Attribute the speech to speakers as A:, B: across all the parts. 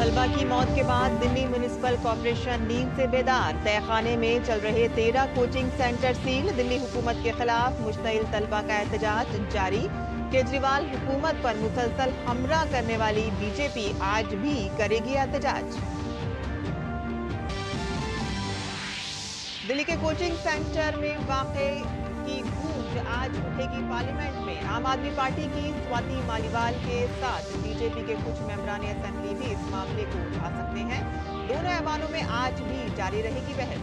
A: तलबा की मौत के बाद दिल्ली म्युनिसिपल कॉर्पोरेशन नींद से बेदार। तहखाने में चल रहे 13 कोचिंग सेंटर सील। दिल्ली हुकूमत के खिलाफ मुश्तइल तलबा का एहतजाज जारी। केजरीवाल हुकूमत पर मुसलसल हमला करने वाली बीजेपी आज भी करेगी एहतजाज। दिल्ली के कोचिंग सेंटर में वाक़े की गूंज आज उठेगी पार्लियामेंट में। आम आदमी पार्टी की स्वाति मालीवाल के साथ बीजेपी के कुछ मेंबरान असेंबली भी इस मामले को उठा सकते हैं। दोनों ऐवानों में आज भी जारी रहेगी बहस।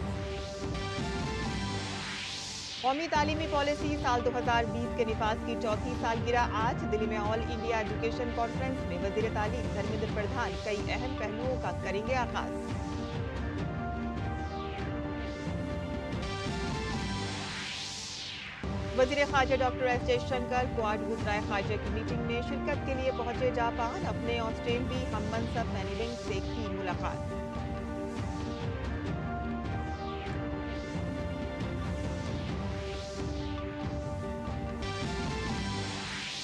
A: कौमी तालीमी पॉलिसी साल 2020 के निफाज की चौथी सालगिरह आज। दिल्ली में ऑल इंडिया एजुकेशन कॉन्फ्रेंस में वजीर तालीम धर्मेंद्र प्रधान कई अहम पहलुओं का करेंगे आगाज। वजीर खारजा डॉक्टर एस जयशंकर क्वाड गुजराए खारजा की मीटिंग में शिरकत के लिए पहुंचे जापान। अपने ऑस्ट्रेलियाई हममनसब पेनी विंग से की मुलाकात।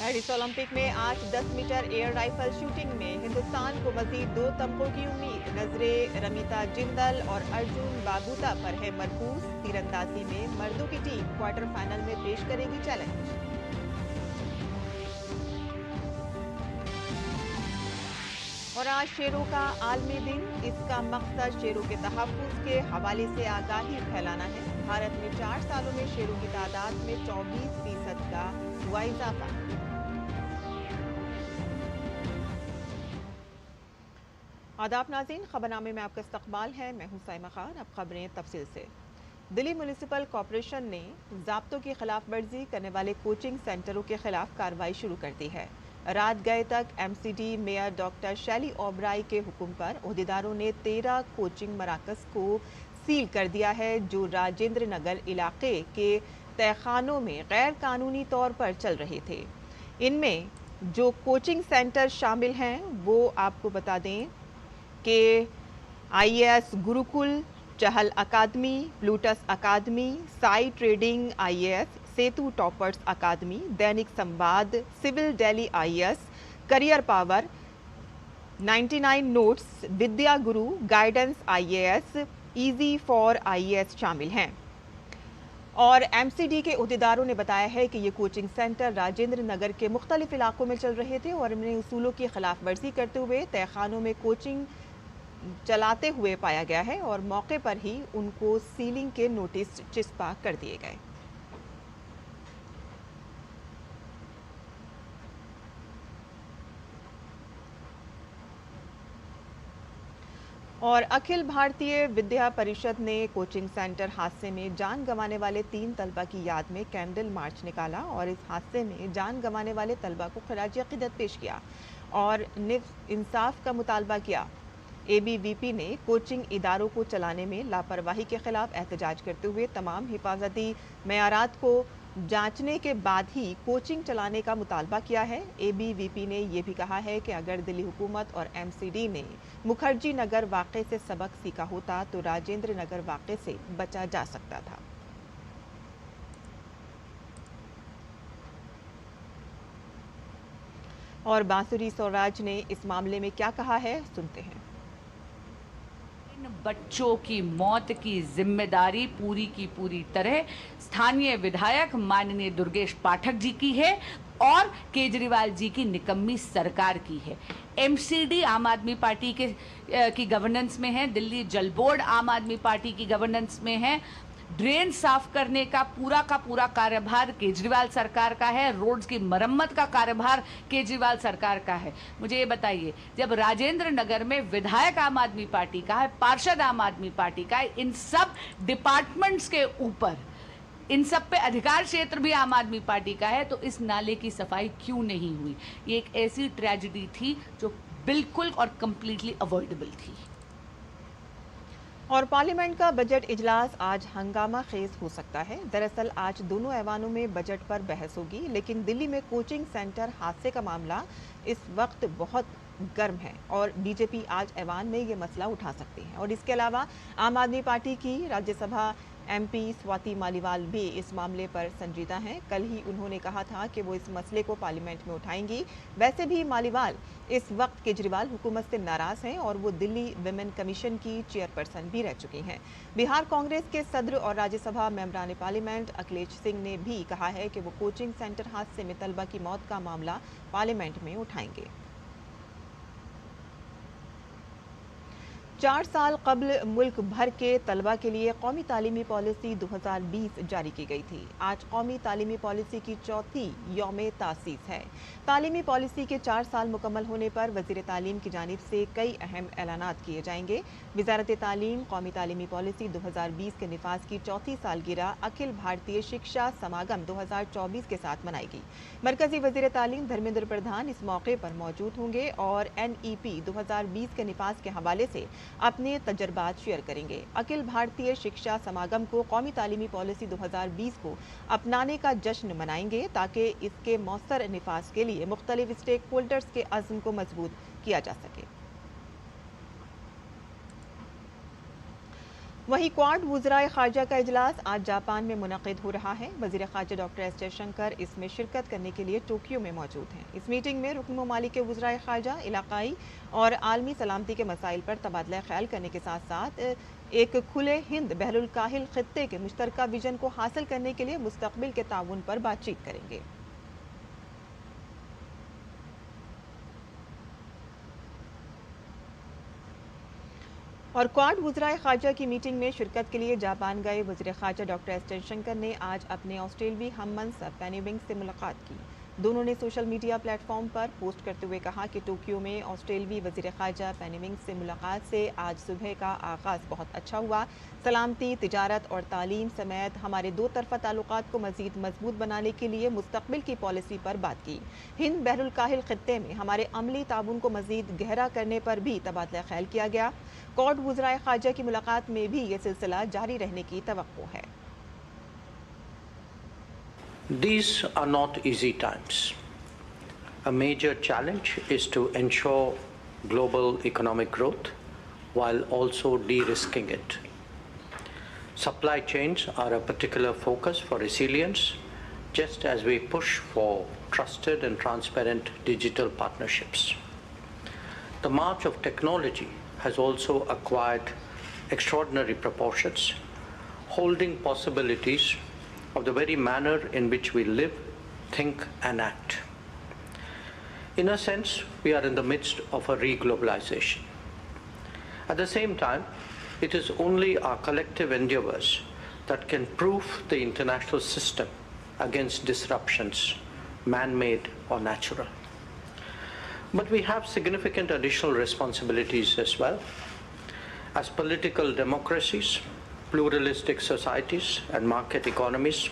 A: पेरिस ओलंपिक में आज 10 मीटर एयर राइफल शूटिंग में हिंदुस्तान को मजीद 2 तमगों की उम्मीद। नजरें रमिता जिंदल और अर्जुन बाबूता पर है मरकूज। तीरंदाजी में मर्दों की टीम क्वार्टर फाइनल में पेश करेगी चैलेंज। और आज शेरों का आलमी दिन। इसका मकसद शेरों के तहफ्फुज़ के हवाले से आगाही फैलाना है। भारत में 4 सालों में शेरों की तादाद में 24% का हुआ इजाफा। आदाब नाज़रीन, खबरनामे में आपका इस्तकबाल है। मैं हूं साइमा खान। अब खबरें तफसील से। दिल्ली म्युनिसिपल कॉर्पोरेशन ने ज़ाब्तों की खिलाफ वर्जी करने वाले कोचिंग सेंटरों के खिलाफ कार्रवाई शुरू कर दी है। रात गए तक एमसीडी मेयर डॉक्टर शैली ओबराई के हुक्म पर ओहदेदारों ने 13 कोचिंग मराकज़ को सील कर दिया है, जो राजेंद्र नगर इलाके के तहखानों में गैर कानूनी तौर पर चल रहे थे। इनमें जो कोचिंग सेंटर शामिल हैं वो आपको बता दें कि IAS Gurukul, Chahal academy, Plutus academy, Sai trading IAS, Setu toppers academy, Dainik Samvad, civil Delhi IAS, career power, 99 notes, Vidya Guru, guidance IAS, easy for IAS शामिल हैं। और MCD के ओहदेदारों ने बताया है कि ये कोचिंग सेंटर राजेंद्र नगर के मुख्तलिफ इलाकों में चल रहे थे और इन्हें उसूलों की खिलाफ वर्जी करते हुए तहखानों में कोचिंग चलाते हुए पाया गया है और मौके पर ही उनको सीलिंग के नोटिस चिस्पा कर दिए गए। और अखिल भारतीय विद्या परिषद ने कोचिंग सेंटर हादसे में जान गंवाने वाले 3 तलबा की याद में कैंडल मार्च निकाला और इस हादसे में जान गंवाने वाले तलबा को खराज अक़ीदत पेश किया और इंसाफ का मुतालबा किया। ABVP ने कोचिंग इदारों को चलाने में लापरवाही के खिलाफ एहतजाज करते हुए तमाम हिफाजती मयारात को जांचने के बाद ही कोचिंग चलाने का मुतालबा किया है। ABVP ने यह भी कहा है कि अगर दिल्ली हुकूमत और MCD ने मुखर्जी नगर वाक़े से सबक सीखा होता तो राजेंद्र नगर वाक़े से बचा जा सकता था। और बांसुरी स्वराज ने इस मामले में क्या कहा है, सुनते हैं।
B: बच्चों की मौत की जिम्मेदारी पूरी की पूरी तरह स्थानीय विधायक माननीय दुर्गेश पाठक जी की है और केजरीवाल जी की निकम्मी सरकार की है। MCD आम आदमी पार्टी की गवर्नेंस में है, दिल्ली जल बोर्ड आम आदमी पार्टी की गवर्नेंस में है, ड्रेन साफ करने का पूरा कार्यभार केजरीवाल सरकार का है, रोड्स की मरम्मत का कार्यभार केजरीवाल सरकार का है। मुझे ये बताइए, जब राजेंद्र नगर में विधायक आम आदमी पार्टी का है, पार्षद आम आदमी पार्टी का है, इन सब डिपार्टमेंट्स के ऊपर इन सब पे अधिकार क्षेत्र भी आम आदमी पार्टी का है, तो इस नाले की सफाई क्यों नहीं हुई? ये एक ऐसी ट्रेजेडी थी जो बिल्कुल और कंप्लीटली अवॉइडेबल थी।
A: और पार्लियामेंट का बजट इजलास आज हंगामा खेज हो सकता है। दरअसल आज दोनों ऐवानों में बजट पर बहस होगी, लेकिन दिल्ली में कोचिंग सेंटर हादसे का मामला इस वक्त बहुत गर्म है और बीजेपी आज ऐवान में ये मसला उठा सकती है। और इसके अलावा आम आदमी पार्टी की राज्यसभा एमपी स्वाति मालीवाल भी इस मामले पर संजीदा हैं। कल ही उन्होंने कहा था कि वो इस मसले को पार्लियामेंट में उठाएंगी। वैसे भी मालीवाल इस वक्त केजरीवाल हुकूमत से नाराज हैं और वो दिल्ली विमेन कमीशन की चेयरपर्सन भी रह चुकी हैं। बिहार कांग्रेस के सदर और राज्यसभा मेंबरान पार्लियामेंट अखिलेश सिंह ने भी कहा है कि वो कोचिंग सेंटर हादसे में तलबा की मौत का मामला पार्लियामेंट में उठाएंगे। 4 साल कबल मुल्क भर के तलबा के लिए कौमी तालीमी पॉलिसी 2020 जारी की गई थी। आज कौमी तालीमी पॉलिसी की चौथी यौम तासीस है। तालीमी पॉलिसी के 4 साल मुकम्मल होने पर वज़ीर तालीम की जानिब से कई अहम ऐलानात किए जाएंगे। वज़ारत तालीम कौमी तालीमी पॉलिसी 2020 के निफाज की चौथी सालगिरह अखिल भारतीय शिक्षा समागम 2024 के साथ मनाएगी। मरकजी वज़ीर तालीम धर्मेंद्र प्रधान इस मौके पर मौजूद होंगे और NEP 2020 के निफाज के हवाले से अपने तजर्बात शेयर करेंगे। अखिल भारतीय शिक्षा समागम को कौमी तालीमी पॉलिसी 2020 को अपनाने का जश्न मनाएंगे ताकि इसके मौसर निफाज के लिए मुख्तलिफ स्टेक होल्डर्स के अज़्म को मजबूत किया जा सके। वहीं क्वाड वुज़राए ख़ारजा का इजलास आज जापान में मुनक़िद हो रहा है। वज़ीर ख़ारजा डॉक्टर एस जयशंकर इसमें शिरकत करने के लिए टोक्यो में मौजूद हैं। इस मीटिंग में रुकन ममालिक के वुज़राए ख़ारजा इलाक़ाई और आलमी सलामती के मसाइल पर तबादला ख्याल करने के साथ साथ एक खुले हिंद बहरुल काहिल ख़ित्ते के मुश्तरका विजन को हासिल करने के लिए मुस्तक़बिल के ताउन पर बातचीत करेंगे। और क्वाड वुज़राए ख़ारजा की मीटिंग में शिरकत के लिए जापान गए वज़ीर ख़ारजा डॉक्टर एस जयशंकर ने आज अपने ऑस्ट्रेलवी हम मनसब पेनी विंग से मुलाकात की। दोनों ने सोशल मीडिया प्लेटफॉर्म पर पोस्ट करते हुए कहा कि टोक्यो में ऑस्ट्रेलवी वज़ीर ख़ारजा पेनी विंग से मुलाकात से आज सुबह का आगाज़ बहुत अच्छा हुआ। सलामती, तिजारत और तालीम समेत हमारे दो तरफ़ा ताल्लुकात को मज़ीद मजबूत बनाने के लिए मुस्तक़बिल की पॉलिसी पर बात की। हिंद बहरुल काहिल ख़ित्ते में हमारे अमली ताउन को मज़ीद गहरा करने पर भी तबादला ख्याल किया गया। क्वाड वुज़राए ख़ारजा की मुलाकात में भी ये सिलसिला जारी रहने की तवक्को है।
C: These are not easy times. A major challenge is to ensure global economic growth while also de-risking it. Supply chains are a particular focus for resilience, just as we push for trusted and transparent digital partnerships. The march of technology has also acquired extraordinary proportions, holding possibilities of the very manner in which we live, think and act. In a sense, we are in the midst of a re-globalization. At the same time, it is only our collective endeavors that can proof the international system against disruptions, man-made or natural. But we have significant additional responsibilities as well. As political democracies, pluralistic societies and market economies,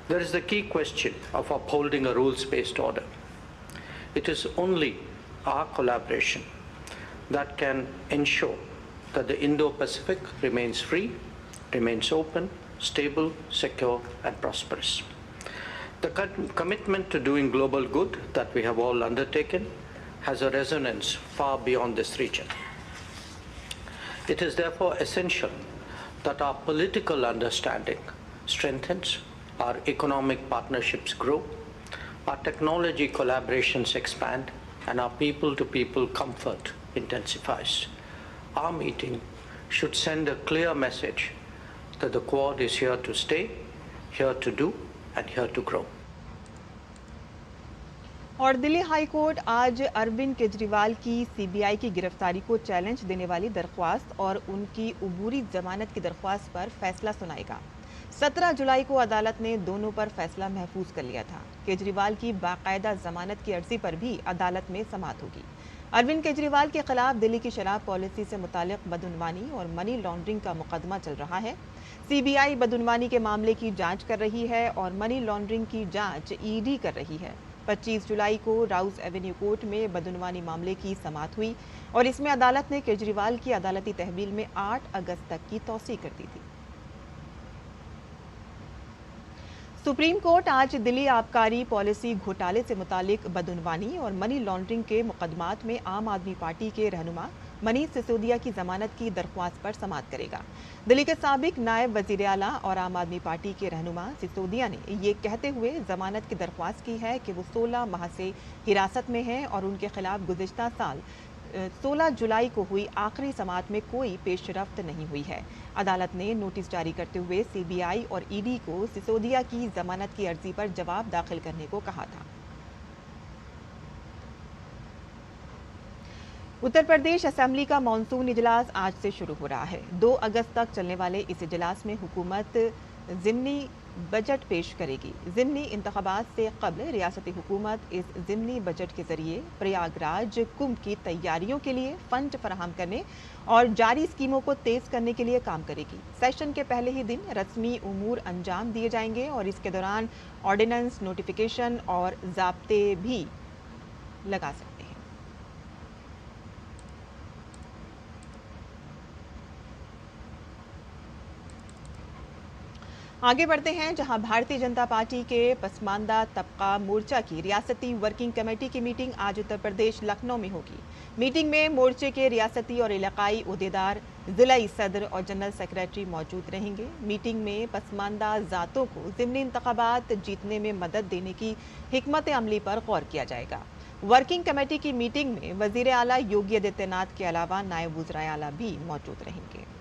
C: there is the key question of upholding a rules-based order. It is only our collaboration that can ensure that the Indo-Pacific remains free, remains open, stable, secure and prosperous. The commitment to doing global good that we have all undertaken has a resonance far beyond this region. It is therefore essential that our political understanding strengthens, our economic partnerships grow, our technology collaborations expand, and our people-to-people comfort intensifies. Our meeting should send a clear message that the Quad is here to stay, here to do, and here to grow.
A: और Delhi high court आज अरविंद केजरीवाल की CBI की गिरफ्तारी को challenge देने वाली दरख्वास्त और उनकी उबूरी जमानत की दरख्वास्त पर फैसला सुनाएगा। 17 जुलाई को अदालत ने दोनों पर फैसला महफूज कर लिया था। केजरीवाल की बाकायदा जमानत की अर्जी पर भी अदालत में समाअत होगी। अरविंद केजरीवाल के खिलाफ दिल्ली की शराब पॉलिसी से मुतालिक बदउनवानी और मनी लॉन्ड्रिंग का मुकदमा चल रहा है। CBI बदउनवानी के मामले की जांच कर रही है और मनी लॉन्ड्रिंग की जांच ED कर रही है। 25 जुलाई को राउज एवेन्यू कोर्ट में बदउनवानी मामले की समाअत हुई और इसमें अदालत ने केजरीवाल की अदालती तहवील में 8 अगस्त तक की तौसीह कर दी थी। सुप्रीम कोर्ट आज दिल्ली आबकारी पॉलिसी घोटाले से मुतालिक बदउनवानी और मनी लॉन्ड्रिंग के मुकदमात में आम आदमी पार्टी के रहनुमा मनीष सिसोदिया की जमानत की दरख्वास्त पर समाअत करेगा। दिल्ली के साबिक नायब वजीर आला और आम आदमी पार्टी के रहनुमा सिसोदिया ने ये कहते हुए जमानत की दरख्वास्त की है कि वो 16 माह से हिरासत में हैं और उनके खिलाफ गुज़िश्ता साल 16 जुलाई को हुई आखिरी समाअत में कोई पेशरफ्त नहीं हुई है। अदालत ने नोटिस जारी करते हुए सीबीआई और ईडी को सिसोदिया की जमानत की अर्जी पर जवाब दाखिल करने को कहा था। उत्तर प्रदेश असेंबली का मानसून इजलास आज से शुरू हो रहा है। 2 अगस्त तक चलने वाले इस इजलास में हुकूमत ज़िमनी बजट पेश करेगी। ज़िमनी इंतखाबात से कब्ल रियासती हुकूमत इस ज़िमनी बजट के जरिए प्रयागराज कुंभ की तैयारियों के लिए फंड फराहम करने और जारी स्कीमों को तेज करने के लिए काम करेगी। सेशन के पहले ही दिन रस्मी उमूर अंजाम दिए जाएंगे और इसके दौरान ऑर्डिनेंस, नोटिफिकेशन और ज़ाब्ते भी लगा सकते हैं। आगे बढ़ते हैं, जहां भारतीय जनता पार्टी के पसमानदा तबका मोर्चा की रियासती वर्किंग कमेटी की मीटिंग आज उत्तर प्रदेश लखनऊ में होगी। मीटिंग में मोर्चे के रियासती और इलाकाई ओहदेदार, जिलाई सदर और जनरल सेक्रेटरी मौजूद रहेंगे। मीटिंग में पसमानदा जातों को ज़िमनी इंतखाबात जीतने में मदद देने की हिकमत अमली पर गौर किया जाएगा। वर्किंग कमेटी की मीटिंग में वजीर आला योगी आदित्यनाथ के अलावा नायब वज़ीर आला भी मौजूद रहेंगे।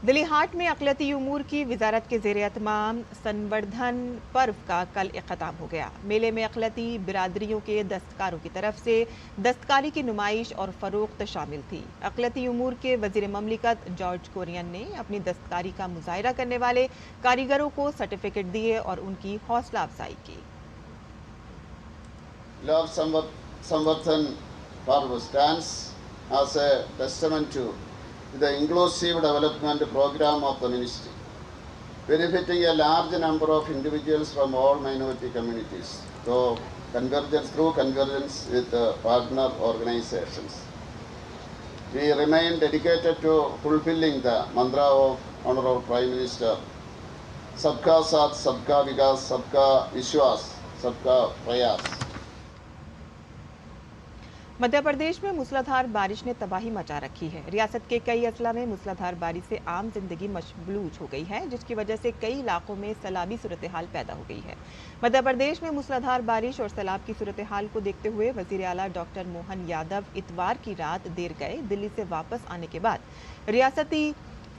A: दिल्ली हाट में अक़लियती उमूर की वजारत के ज़ेर एहतमाम संवर्धन पर्व का कल इख्तिताम हो गया। मेले में अक़लियती बिरादरियों के दस्तकारों की तरफ से दस्तकारी की नुमाइश और फ़रोख्त शामिल थी। अक़लियती उमूर के वज़ीर ममलिकत जॉर्ज कोरियन ने अपनी दस्तकारी का मुज़ाहिरा करने वाले कारीगरों को सर्टिफिकेट दिए और उनकी हौसला अफजाई की।
D: संवर्धन पर्व stands as a testament to the inclusive development program of the ministry, benefiting a large number of individuals from all minority communities, through convergence with partner organizations. We remain dedicated to fulfilling the mantra of Honorable Prime Minister, Sabka Saath, Sabka Vikas, Sabka Vishwas, Sabka Prayas.
A: Madhya Pradesh में मूसलाधार बारिश ने तबाही मचा रखी है। रियासत के कई अजला में मूसलाधार बारिश से आम जिंदगी मशबूल हो गई है, जिसकी वजह से कई इलाकों में सैलाबी सूरत हाल पैदा हो गई है। मध्य प्रदेश में मूसलाधार बारिश और सैलाब की सूरत हाल को देखते हुए वजीर आला डॉक्टर मोहन यादव इतवार की रात देर गए दिल्ली से वापस आने के बाद रियासती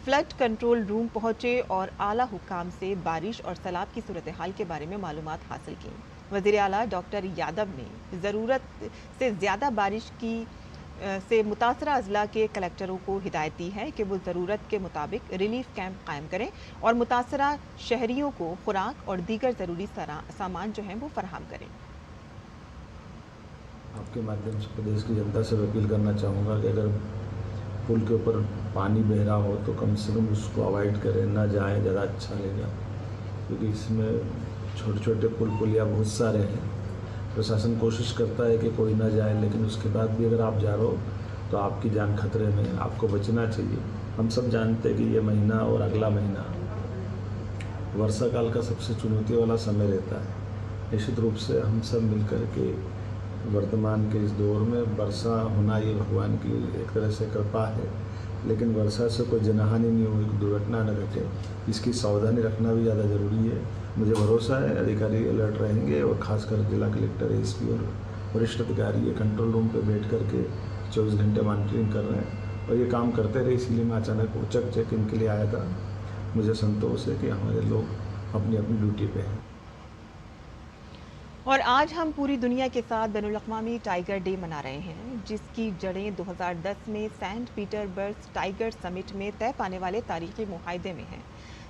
A: फ्लड कंट्रोल रूम पहुंचे और आला हुकाम से बारिश और सैलाब की सूरत हाल के बारे में मालूमात हासिल की। वज़ीर आला डॉक्टर यादव ने ज़रूरत से ज़्यादा बारिश से मुतासरा अजला के कलेक्टरों को हिदायत दी है कि वो ज़रूरत के मुताबिक रिलीफ कैंप कायम करें और मुतासरा शहरियों को खुराक और दीगर ज़रूरी सामान जो है वो फराहम करें।
E: आपके माध्यम से प्रदेश की जनता से अपील करना चाहूँगा कि अगर पुल के ऊपर पानी बह रहा हो तो कम से कम उसको अवॉइड करें, ना जाएं, ज़्यादा अच्छा रहेगा, क्योंकि इसमें छोटे छोटे पुल पुलिया बहुत सारे हैं। प्रशासन कोशिश करता है कि कोई ना जाए, लेकिन उसके बाद भी अगर आप जा रहे हो तो आपकी जान खतरे में, आपको बचना चाहिए। हम सब जानते हैं कि ये महीना और अगला महीना वर्षा काल का सबसे चुनौती वाला समय रहता है। निश्चित रूप से हम सब मिलकर के वर्तमान के इस दौर में वर्षा होना ये भगवान की एक तरह से कृपा है, लेकिन वर्षा से कोई जनहानि नहीं हो, दुर्घटना न घटे, इसकी सावधानी रखना भी ज़्यादा ज़रूरी है। मुझे भरोसा है अधिकारी अलर्ट रहेंगे और ख़ासकर जिला कलेक्टर, एसपी और वरिष्ठ अधिकारी ये कंट्रोल रूम पे बैठ करके 24 घंटे मॉनिटरिंग कर रहे हैं और ये काम करते रहे। इसीलिए मैं अचानक औचक चेकिंग के लिए आया था। मुझे संतोष है कि हमारे लोग अपनी अपनी ड्यूटी पे हैं।
A: और आज हम पूरी दुनिया के साथ बैनुल-अक़वामी टाइगर डे मना रहे हैं, जिसकी जड़ें 2010 में सेंट पीटर्सबर्ग टाइगर समिट में तय पाने वाले तारीखी मुआहदे में हैं।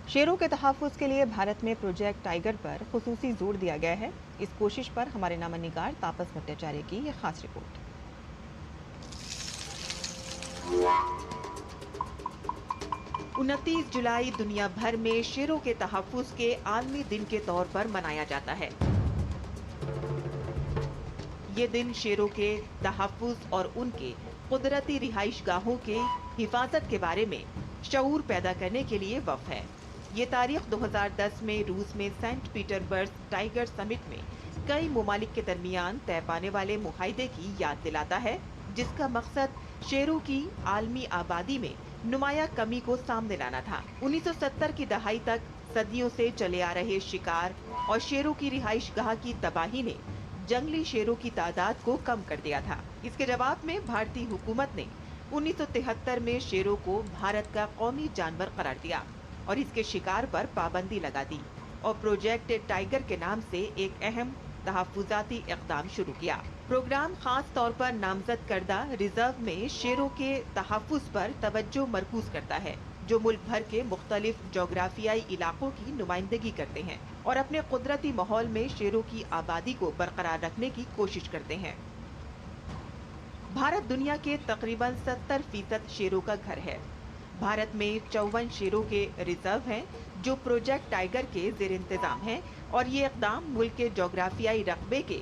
A: शेरों के तहफ़्फ़ुज़ के लिए भारत में प्रोजेक्ट टाइगर पर खुसूसी जोर दिया गया है। इस कोशिश पर हमारे नामनिगार तापस भट्टाचार्य की यह खास रिपोर्ट। 29 जुलाई दुनिया भर में शेरों के तहफ़्फ़ुज़ के आलमी दिन के तौर पर मनाया जाता है। ये दिन शेरों के तहफ़्फ़ुज़ और उनके कुदरती रिहाइश गाहों के हिफाजत के बारे में शऊर पैदा करने के लिए वक़्फ़ है। ये तारीख 2010 में रूस में सेंट पीटर्सबर्ग टाइगर समिट में कई ममालिक के दरमियान तय पाने वाले मुआहदे की याद दिलाता है, जिसका मकसद शेरों की आलमी आबादी में नुमाया कमी को सामने लाना था। 1970 की दहाई तक सदियों से चले आ रहे शिकार और शेरों की रिहाइशगाह की तबाही ने जंगली शेरों की तादाद को कम कर दिया था। इसके जवाब में भारतीय हुकूमत ने 1973 में शेरों को भारत का कौमी जानवर करार दिया और इसके शिकार पर पाबंदी लगा दी और प्रोजेक्ट टाइगर के नाम से एक अहम तहफुजाती इक़दाम शुरू किया। प्रोग्राम खास तौर पर नामजद करदा रिजर्व में शेरों के तहफ़्फ़ुज़ पर तवज्जो मरकूज करता है, जो मुल्क भर के मुख्तलिफ जोग्राफियाई इलाकों की नुमाइंदगी करते हैं और अपने कुदरती माहौल में शेरों की आबादी को बरकरार रखने की कोशिश करते हैं। भारत दुनिया के तकरीबन 70% शेरों का घर है। भारत में 54 शेरों के रिजर्व हैं, जो प्रोजेक्ट टाइगर के ज़ेर इंतज़ाम हैं और ये इक़दाम मुल्क के जोग्राफियाई रकबे के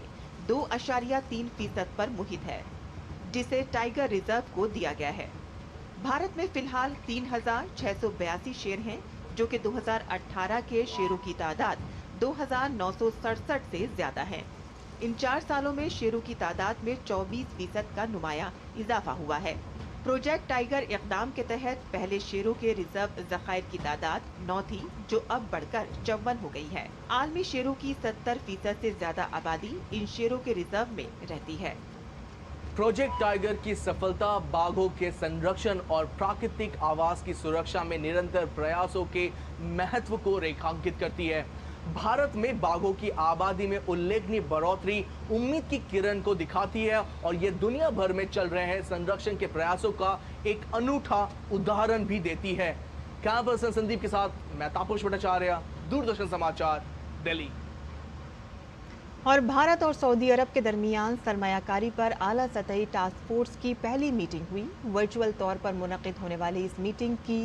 A: 2.3% पर मुहित है, जिसे टाइगर रिजर्व को दिया गया है। भारत में फिलहाल 3,682 शेर हैं, जो कि 2018 के शेरों की तादाद 2,967 से ज्यादा है। इन 4 सालों में शेरों की तादाद में 24% का नुमाया इजाफा हुआ है। प्रोजेक्ट टाइगर इक़दाम के तहत पहले शेरों के रिजर्व ज़खायर की तादाद 9 थी, जो अब बढ़कर 54 हो गई है। आलमी शेरों की 70% से ज्यादा आबादी इन शेरों के रिजर्व में रहती है।
F: प्रोजेक्ट टाइगर की सफलता बाघों के संरक्षण और प्राकृतिक आवास की सुरक्षा में निरंतर प्रयासों के महत्व को रेखांकित करती है। भारत में बाघों की आबादी में उल्लेखनीय बढ़ोतरी उम्मीद की किरण को दिखाती है और ये दुनिया भर में चल रहे हैं संरक्षण के प्रयासों का एक अनूठा उदाहरण भी देती है। कैमरा पर्सन संदीप के साथ मैं तापस भट्टाचार्य, दूरदर्शन समाचार, दिल्ली।
A: और भारत और सऊदी अरब के दरमियान सरमायाकारी पर आला सतही टास्क फोर्स की पहली मीटिंग हुई। वर्चुअल तौर पर मुनक़िद होने वाली इस मीटिंग की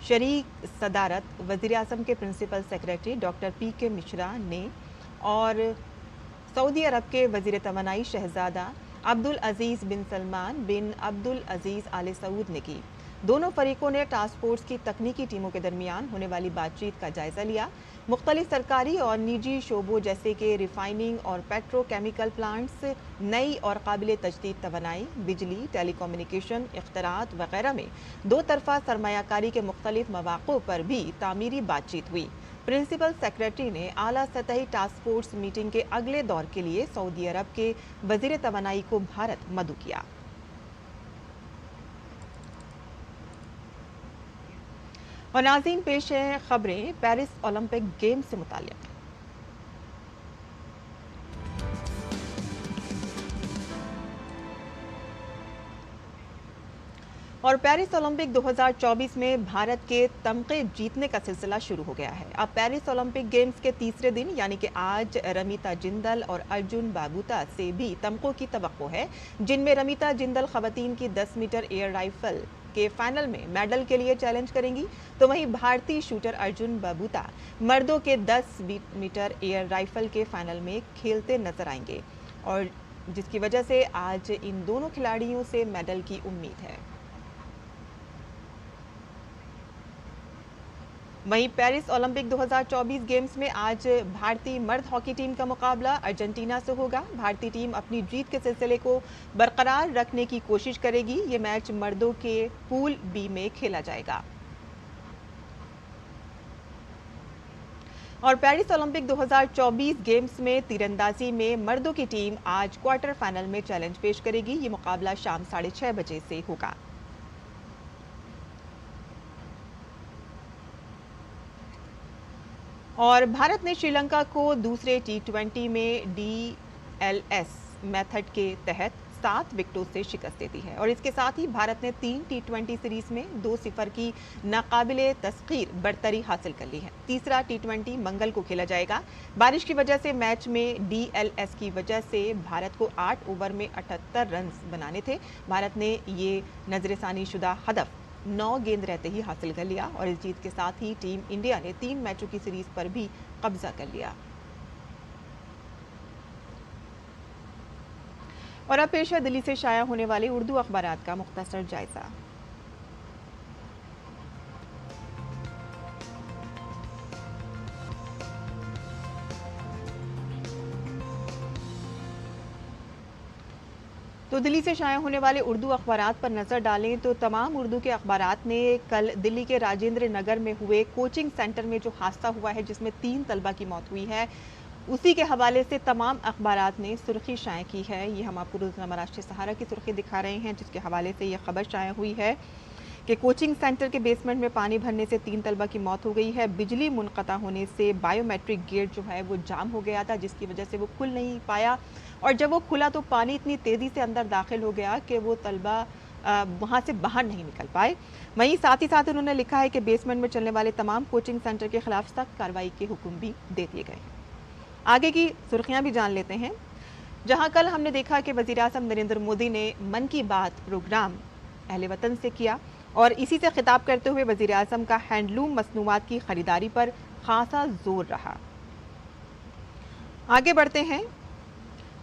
A: शरीक सदारत वज़ीर-ए-आज़म के principal secretary doctor PK Mishra ने और सऊदी अरब के वज़ीर तवानाई शहज़ादा अब्दुल अज़ीज़ बिन सलमान बिन अब्दुल अज़ीज़ आले सऊद ने की। दोनों फरीकों ने टास्क फोर्स की तकनीकी टीमों के दरमियान होने वाली बातचीत का जायजा लिया। मुख्तलिफ सरकारी और निजी शोबों जैसे कि रिफाइनिंग और पेट्रोकेमिकल प्लांट्स, नई और काबिल तजदीद तवानाई, बिजली, टेलीकम्युनिकेशन, इख्तरात वगैरह में दो तरफा सरमायाकारी के मुख्तलिफ मवाक़ों पर भी तामीरी बातचीत हुई। प्रिंसिपल सेक्रेटरी ने आला सतही टास्क फोर्स मीटिंग के अगले दौर के लिए सऊदी अरब के वज़ीर तवानाई को भारत मदऊ किया। और नाज़रीन, पेश है खबरें पेरिस ओलंपिक गेम से मुताल्लिक़। और पेरिस ओलंपिक 2024 में भारत के तमगे जीतने का सिलसिला शुरू हो गया है। अब पेरिस ओलंपिक गेम्स के तीसरे दिन यानी कि आज रमीता जिंदल और अर्जुन बाबूता से भी तमगों की तवक्को है, जिनमें रमीता जिंदल खवातीन की 10 मीटर एयर राइफल के फाइनल में मेडल के लिए चैलेंज करेंगी, तो वहीं भारतीय शूटर अर्जुन बाबूता मर्दों के 10 मीटर एयर राइफल के फाइनल में खेलते नजर आएंगे और जिसकी वजह से आज इन दोनों खिलाड़ियों से मेडल की उम्मीद है। वहीं पेरिस ओलंपिक 2024 गेम्स में आज भारतीय मर्द हॉकी टीम का मुकाबला अर्जेंटीना से होगा। भारतीय टीम अपनी जीत के सिलसिले को बरकरार रखने की कोशिश करेगी। ये मैच मर्दों के पूल बी में खेला जाएगा। और पेरिस ओलंपिक 2024 गेम्स में तीरंदाजी में मर्दों की टीम आज क्वार्टर फाइनल में चैलेंज पेश करेगी। ये मुकाबला शाम 6:30 बजे से होगा। और भारत ने श्रीलंका को दूसरे T20 में DLS मेथड के तहत 7 विकेटों से शिकस्त दे दी है और इसके साथ ही भारत ने 3 T20 सीरीज में 2-0 की नाकाबिले तस्खीर बढ़तरी हासिल कर ली है। तीसरा T20 मंगल को खेला जाएगा। बारिश की वजह से मैच में DLS की वजह से भारत को 8 ओवर में 78 रन बनाने थे। भारत ने ये नजरसानी शुदा हदफ 9 गेंद रहते ही हासिल कर लिया और इस जीत के साथ ही टीम इंडिया ने 3 मैचों की सीरीज पर भी कब्जा कर लिया। और अब पेश है दिल्ली से शाया होने वाले उर्दू अखबारात का मुख्तसर जायजा। तो दिल्ली से शाया होने वाले उर्दू अखबारात पर नज़र डालें तो तमाम उर्दू के अखबारात ने कल दिल्ली के राजेंद्र नगर में हुए कोचिंग सेंटर में जो हादसा हुआ है जिसमें 3 तलबा की मौत हुई है, उसी के हवाले से तमाम अखबारात ने सुर्खी शाया की है। ये हम आपको रोज़नामा राष्ट्रीय सहारा की सुर्खी दिखा रहे हैं, जिसके हवाले से ये खबर शाया हुई है कि कोचिंग सेंटर के बेसमेंट में पानी भरने से 3 तलबा की मौत हो गई है। बिजली मुनक़ता होने से बायोमेट्रिक गेट जो है वो जाम हो गया था, जिसकी वजह से वो खुल नहीं पाया, और जब वो खुला तो पानी इतनी तेज़ी से अंदर दाखिल हो गया कि वो तलबा वहाँ से बाहर नहीं निकल पाए। वहीं साथ ही साथ उन्होंने लिखा है कि बेसमेंट में चलने वाले तमाम कोचिंग सेंटर के खिलाफ सख्त कार्रवाई के हुक्म भी दे दिए गए हैं। आगे की सुर्खियाँ भी जान लेते हैं, जहाँ कल हमने देखा कि वज़ीर-ए-आज़म नरेंद्र मोदी ने मन की बात प्रोग्राम अहले वतन से किया, और इसी से खिताब करते हुए वज़ीर-ए-आज़म का हैंडलूम मसनूआत की ख़रीदारी पर खासा जोर रहा। आगे बढ़ते हैं,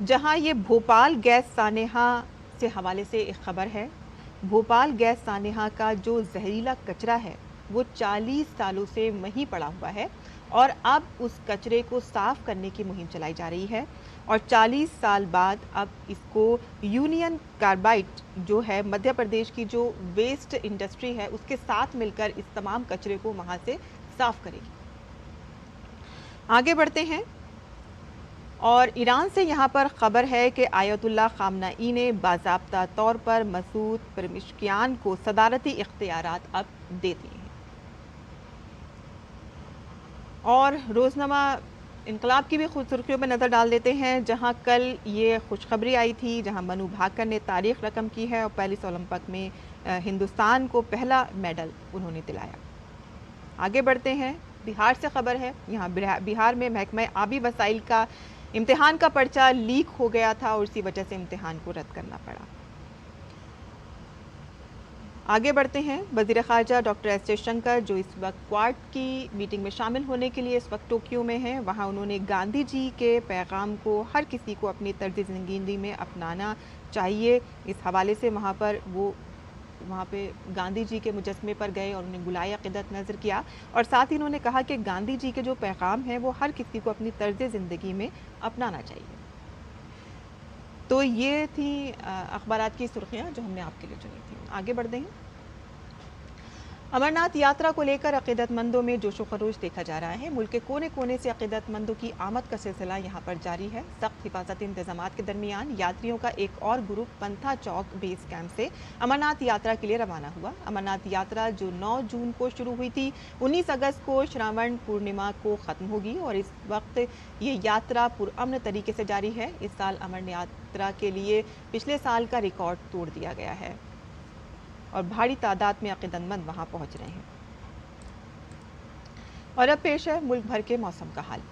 A: जहां ये भोपाल गैस सानेहा से हवाले से एक खबर है। भोपाल गैस सानेहा का जो जहरीला कचरा है वो 40 सालों से वहीं पड़ा हुआ है, और अब उस कचरे को साफ करने की मुहिम चलाई जा रही है, और 40 साल बाद अब इसको यूनियन कार्बाइड जो है मध्य प्रदेश की जो वेस्ट इंडस्ट्री है उसके साथ मिलकर इस तमाम कचरे को वहां से साफ करेगी। आगे बढ़ते हैं, और ईरान से यहाँ पर खबर है कि आयतुल्लाह खामनाई ने बाज़ाब्ता तौर पर मसूद पेज़ेश्कियान को सदारती इख्तियारात अब दे दिए हैं। और रोज़नामा इनकलाब की भी खुद सुर्खियों में नज़र डाल देते हैं, जहाँ कल ये खुशखबरी आई थी, जहाँ मनु भाकर ने तारीख रकम की है और पेरिस ओलंपिक में हिंदुस्तान को पहला मेडल उन्होंने दिलाया। आगे बढ़ते हैं, बिहार से खबर है। यहाँ बिहार में महकमा आबी वसाइल का इम्तिहान का पर्चा लीक हो गया था और इसी वजह से इम्तिहान को रद्द करना पड़ा। आगे बढ़ते हैं, वज़ीर ख़ारजा डॉक्टर एस जयशंकर जो इस वक्त क्वाड की मीटिंग में शामिल होने के लिए इस वक्त टोक्यो में हैं, वहाँ उन्होंने गांधी जी के पैगाम को हर किसी को अपनी तर्ज़ ज़िंदगी में अपनाना चाहिए, इस हवाले से वहाँ पे गांधी जी के मुजस्मे पर गए और उन्हें गुलाए अक़ीदत नज़र किया, और साथ ही उन्होंने कहा कि गांधी जी के जो पैगाम हैं वो हर किसी को अपनी तर्ज़ ज़िंदगी में अपनाना चाहिए। तो ये थी अखबारात की सुर्खियाँ जो हमने आपके लिए चुनी थी। आगे बढ़ते हैं, अमरनाथ यात्रा को लेकर अक़ीदतमंदों में जोशो खरोश देखा जा रहा है। मुल्क के कोने कोने से अक़ीदतमंदों की आमद का सिलसिला यहाँ पर जारी है। सख्त हिफाजती इंतजामात के दरमियान यात्रियों का एक और ग्रुप पंथा चौक बेस कैंप से अमरनाथ यात्रा के लिए रवाना हुआ। अमरनाथ यात्रा जो 9 जून को शुरू हुई थी, 19 अगस्त को श्रावण पूर्णिमा को ख़त्म होगी, और इस वक्त ये यात्रा पुरअमन तरीके से जारी है। इस साल अमरनाथ यात्रा के लिए पिछले साल का रिकॉर्ड तोड़ दिया गया है और भारी तादाद में अक़ीदतमंद वहां पहुंच रहे हैं। और अब पेश है मुल्क भर के मौसम का हाल।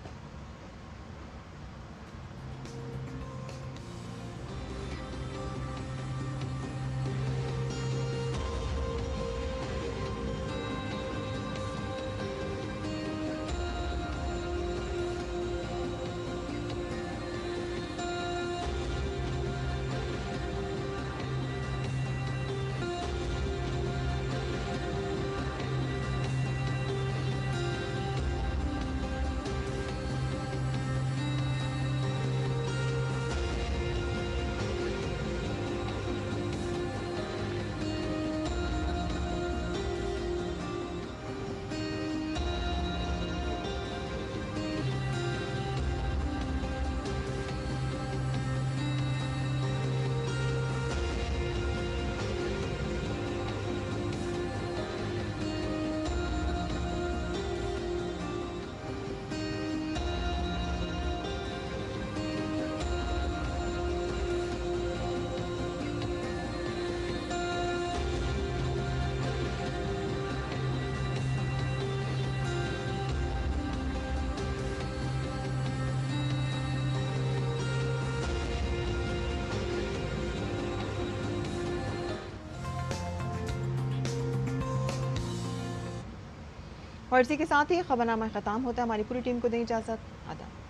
A: और इसी के साथ ही खबरनामा ख़त्म होता है। हमारी पूरी टीम को दें इजाज़त। आदाब।